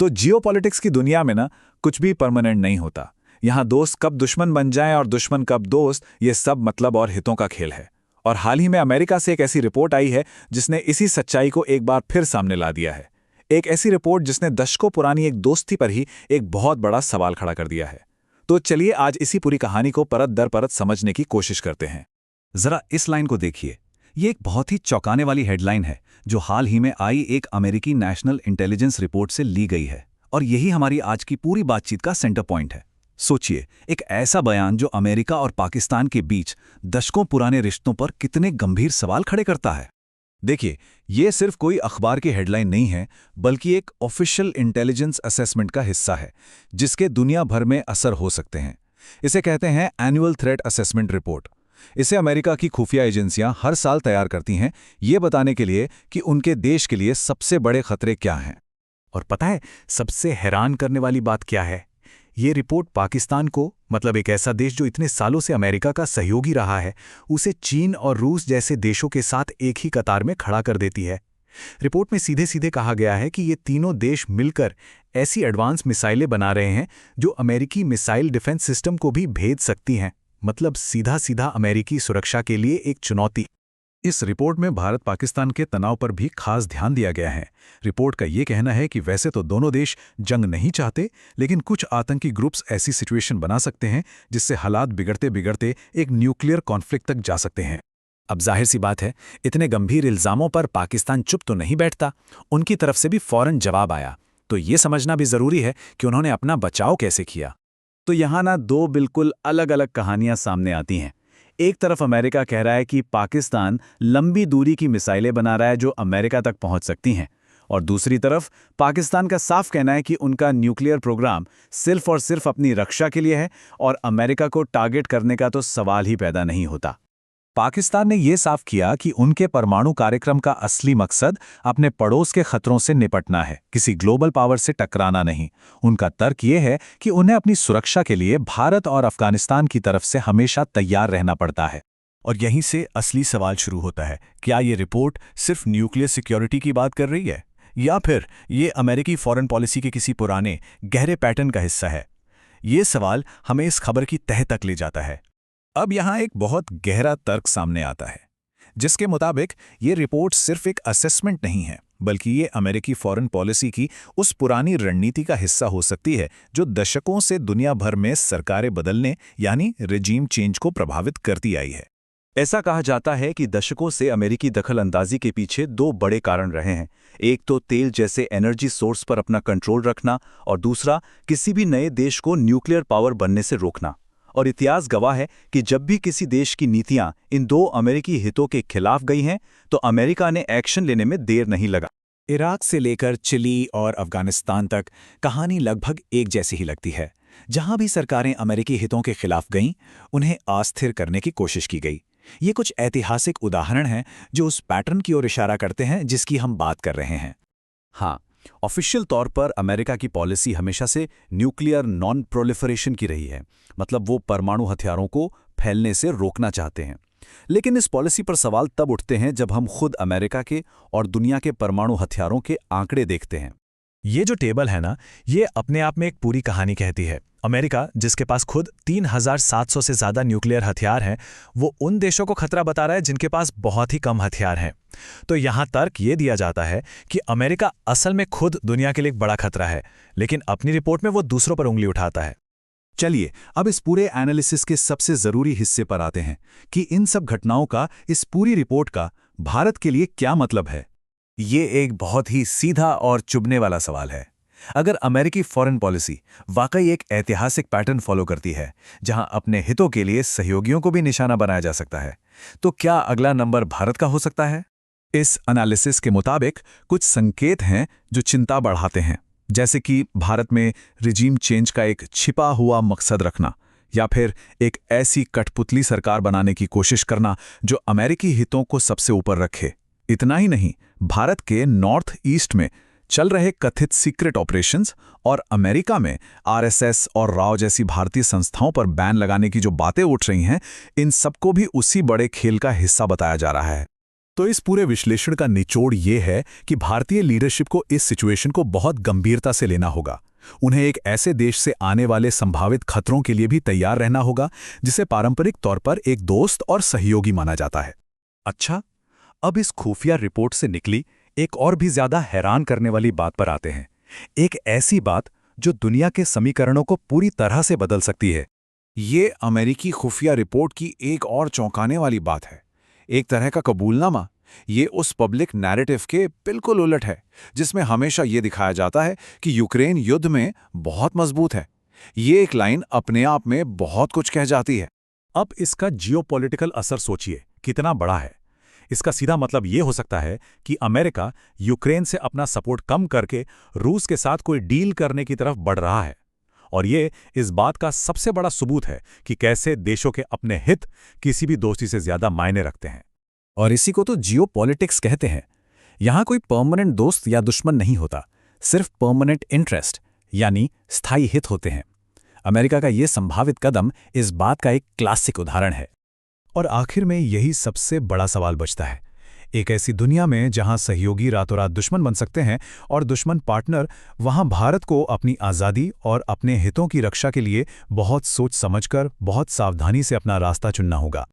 तो जियोपॉलिटिक्स की दुनिया में ना कुछ भी परमानेंट नहीं होता। यहाँ दोस्त कब दुश्मन बन जाएं और दुश्मन कब दोस्त, ये सब मतलब और हितों का खेल है। और हाल ही में अमेरिका से एक ऐसी रिपोर्ट आई है जिसने इसी सच्चाई को एक बार फिर सामने ला दिया है। एक ऐसी रिपोर्ट जिसने दशकों पुरानी एक दोस्ती पर ही एक बहुत बड़ा सवाल खड़ा कर दिया है। तो चलिए आज इसी पूरी कहानी को परत दर परत समझने की कोशिश करते हैं। जरा इस लाइन को देखिए। ये एक बहुत ही चौंकाने वाली हेडलाइन है जो हाल ही में आई एक अमेरिकी नेशनल इंटेलिजेंस रिपोर्ट से ली गई है, और यही हमारी आज की पूरी बातचीत का सेंटर पॉइंट है। सोचिए, एक ऐसा बयान जो अमेरिका और पाकिस्तान के बीच दशकों पुराने रिश्तों पर कितने गंभीर सवाल खड़े करता है। देखिए, ये सिर्फ कोई अखबार की हेडलाइन नहीं है, बल्कि एक ऑफिशियल इंटेलिजेंस असेसमेंट का हिस्सा है जिसके दुनिया भर में असर हो सकते हैं। इसे कहते हैं एनुअल थ्रेट असेसमेंट रिपोर्ट। इसे अमेरिका की खुफिया एजेंसियां हर साल तैयार करती हैं, ये बताने के लिए कि उनके देश के लिए सबसे बड़े खतरे क्या हैं। और पता है सबसे हैरान करने वाली बात क्या है? ये रिपोर्ट पाकिस्तान को, मतलब एक ऐसा देश जो इतने सालों से अमेरिका का सहयोगी रहा है, उसे चीन और रूस जैसे देशों के साथ एक ही कतार में खड़ा कर देती है। रिपोर्ट में सीधे सीधे कहा गया है कि ये तीनों देश मिलकर ऐसी एडवांस मिसाइलें बना रहे हैं जो अमेरिकी मिसाइल डिफेंस सिस्टम को भी भेद सकती हैं। मतलब सीधा सीधा अमेरिकी सुरक्षा के लिए एक चुनौती। इस रिपोर्ट में भारत पाकिस्तान के तनाव पर भी खास ध्यान दिया गया है। रिपोर्ट का ये कहना है कि वैसे तो दोनों देश जंग नहीं चाहते, लेकिन कुछ आतंकी ग्रुप्स ऐसी सिचुएशन बना सकते हैं जिससे हालात बिगड़ते बिगड़ते एक न्यूक्लियर कॉन्फ्लिक्ट तक जा सकते हैं। अब जाहिर सी बात है, इतने गंभीर इल्जामों पर पाकिस्तान चुप तो नहीं बैठता। उनकी तरफ से भी फौरन जवाब आया। तो ये समझना भी जरूरी है कि उन्होंने अपना बचाव कैसे किया। तो यहाँ ना दो बिल्कुल अलग अलग कहानियां सामने आती हैं। एक तरफ अमेरिका कह रहा है कि पाकिस्तान लंबी दूरी की मिसाइलें बना रहा है जो अमेरिका तक पहुंच सकती हैं, और दूसरी तरफ पाकिस्तान का साफ कहना है कि उनका न्यूक्लियर प्रोग्राम सिर्फ और सिर्फ अपनी रक्षा के लिए है और अमेरिका को टारगेट करने का तो सवाल ही पैदा नहीं होता। पाकिस्तान ने यह साफ किया कि उनके परमाणु कार्यक्रम का असली मकसद अपने पड़ोस के खतरों से निपटना है, किसी ग्लोबल पावर से टकराना नहीं। उनका तर्क यह है कि उन्हें अपनी सुरक्षा के लिए भारत और अफगानिस्तान की तरफ से हमेशा तैयार रहना पड़ता है। और यहीं से असली सवाल शुरू होता है, क्या ये रिपोर्ट सिर्फ न्यूक्लियर सिक्योरिटी की बात कर रही है, या फिर ये अमेरिकी फॉरेन पॉलिसी के किसी पुराने गहरे पैटर्न का हिस्सा है? ये सवाल हमें इस खबर की तह तक ले जाता है। अब यहाँ एक बहुत गहरा तर्क सामने आता है, जिसके मुताबिक ये रिपोर्ट सिर्फ एक असेसमेंट नहीं है, बल्कि ये अमेरिकी फॉरेन पॉलिसी की उस पुरानी रणनीति का हिस्सा हो सकती है जो दशकों से दुनिया भर में सरकारें बदलने यानी रेजीम चेंज को प्रभावित करती आई है। ऐसा कहा जाता है कि दशकों से अमेरिकी दखल-अंदाजी के पीछे दो बड़े कारण रहे हैं। एक तो तेल जैसे एनर्जी सोर्स पर अपना कंट्रोल रखना, और दूसरा किसी भी नए देश को न्यूक्लियर पावर बनने से रोकना। और इतिहास गवाह है कि जब भी किसी देश की नीतियां इन दो अमेरिकी हितों के खिलाफ गई हैं, तो अमेरिका ने एक्शन लेने में देर नहीं लगा। इराक से लेकर चिली और अफगानिस्तान तक कहानी लगभग एक जैसी ही लगती है। जहां भी सरकारें अमेरिकी हितों के खिलाफ गईं, उन्हें अस्थिर करने की कोशिश की गई। ये कुछ ऐतिहासिक उदाहरण हैं जो उस पैटर्न की ओर इशारा करते हैं जिसकी हम बात कर रहे हैं। हाँ, ऑफिशियल तौर पर अमेरिका की पॉलिसी हमेशा से न्यूक्लियर नॉन प्रोलिफरेशन की रही है, मतलब वो परमाणु हथियारों को फैलने से रोकना चाहते हैं। लेकिन इस पॉलिसी पर सवाल तब उठते हैं जब हम खुद अमेरिका के और दुनिया के परमाणु हथियारों के आंकड़े देखते हैं। ये जो टेबल है ना, ये अपने आप में एक पूरी कहानी कहती है। अमेरिका, जिसके पास खुद 3700 से ज़्यादा न्यूक्लियर हथियार हैं, वो उन देशों को खतरा बता रहा है जिनके पास बहुत ही कम हथियार हैं। तो यहाँ तर्क ये दिया जाता है कि अमेरिका असल में खुद दुनिया के लिए एक बड़ा खतरा है, लेकिन अपनी रिपोर्ट में वो दूसरों पर उंगली उठाता है। चलिए अब इस पूरे एनालिसिस के सबसे ज़रूरी हिस्से पर आते हैं कि इन सब घटनाओं का, इस पूरी रिपोर्ट का भारत के लिए क्या मतलब है। ये एक बहुत ही सीधा और चुभने वाला सवाल है। अगर अमेरिकी फॉरेन पॉलिसी वाकई एक ऐतिहासिक पैटर्न फॉलो करती है, जहां अपने हितों के लिए सहयोगियों को भी निशाना बनाया जा सकता है, तो क्या अगला नंबर भारत का हो सकता है? इस एनालिसिस के मुताबिक कुछ संकेत हैं जो चिंता बढ़ाते हैं, जैसे कि भारत में रिजीम चेंज का एक छिपा हुआ मकसद रखना, या फिर एक ऐसी कठपुतली सरकार बनाने की कोशिश करना जो अमेरिकी हितों को सबसे ऊपर रखे। इतना ही नहीं, भारत के नॉर्थ ईस्ट में चल रहे कथित सीक्रेट ऑपरेशंस और अमेरिका में आरएसएस और राव जैसी भारतीय संस्थाओं पर बैन लगाने की जो बातें उठ रही हैं, इन सबको भी उसी बड़े खेल का हिस्सा बताया जा रहा है। तो इस पूरे विश्लेषण का निचोड़ ये है कि भारतीय लीडरशिप को इस सिचुएशन को बहुत गंभीरता से लेना होगा। उन्हें एक ऐसे देश से आने वाले संभावित खतरों के लिए भी तैयार रहना होगा जिसे पारंपरिक तौर पर एक दोस्त और सहयोगी माना जाता है। अच्छा, अब इस खुफिया रिपोर्ट से निकली एक और भी ज्यादा हैरान करने वाली बात पर आते हैं। एक ऐसी बात जो दुनिया के समीकरणों को पूरी तरह से बदल सकती है। ये अमेरिकी खुफिया रिपोर्ट की एक और चौंकाने वाली बात है। एक तरह का कबूलनामा। ये उस पब्लिक नैरेटिव के बिल्कुल उलट है जिसमें हमेशा ये दिखाया जाता है कि यूक्रेन युद्ध में बहुत मजबूत है। ये एक लाइन अपने आप में बहुत कुछ कह जाती है। अब इसका जियोपॉलिटिकल असर सोचिए कितना बड़ा है। इसका सीधा मतलब ये हो सकता है कि अमेरिका यूक्रेन से अपना सपोर्ट कम करके रूस के साथ कोई डील करने की तरफ बढ़ रहा है। और ये इस बात का सबसे बड़ा सबूत है कि कैसे देशों के अपने हित किसी भी दोस्ती से ज्यादा मायने रखते हैं। और इसी को तो जियोपॉलिटिक्स कहते हैं। यहां कोई परमानेंट दोस्त या दुश्मन नहीं होता, सिर्फ परमानेंट इंटरेस्ट यानी स्थायी हित होते हैं। अमेरिका का ये संभावित कदम इस बात का एक क्लासिक उदाहरण है। और आखिर में यही सबसे बड़ा सवाल बचता है। एक ऐसी दुनिया में जहां सहयोगी रातों रात दुश्मन बन सकते हैं और दुश्मन पार्टनर, वहां भारत को अपनी आज़ादी और अपने हितों की रक्षा के लिए बहुत सोच समझकर, बहुत सावधानी से अपना रास्ता चुनना होगा।